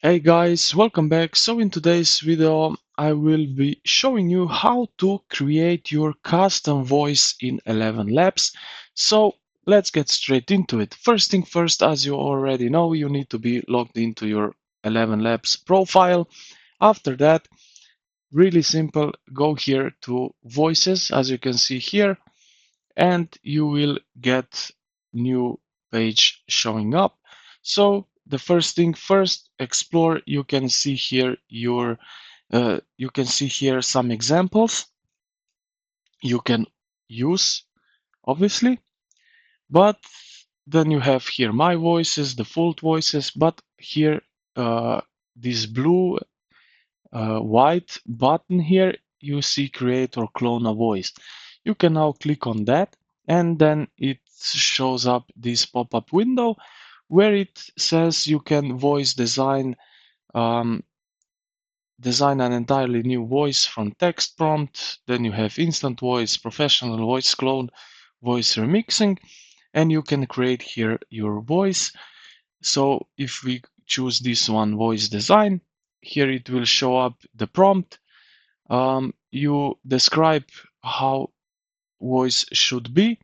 Hey guys, welcome back. So in today's video, I will be showing you how to create your custom voice in ElevenLabs. So let's get straight into it. First thing first, as you already know, you need to be logged into your ElevenLabs profile. After that, really simple, go here to voices, as you can see here, and you will get new page showing up. So the first thing first, explore. You can see here some examples you can use, obviously, but then you have here my voices, default voices, but here this blue white button here, you see create or clone a voice. You can now click on that, and then it shows up this pop-up window where it says you can um, design an entirely new voice from text prompt. Then you have instant voice, professional voice clone, voice remixing, and you can create here your voice. So if we choose this one, voice design, here it will show up the prompt. You describe how voice should be,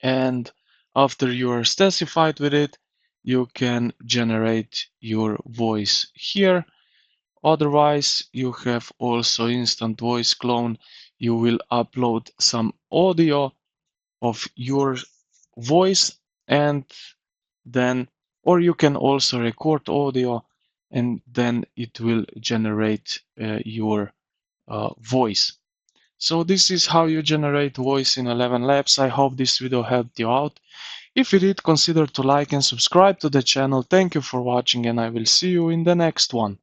and after you are satisfied with it, you can generate your voice here. Otherwise, you have also instant voice clone. You will upload some audio of your voice, and then, or you can also record audio, and then it will generate your voice. So this is how you generate voice in ElevenLabs. I hope this video helped you out. If you did, consider to like and subscribe to the channel. Thank you for watching, and I will see you in the next one.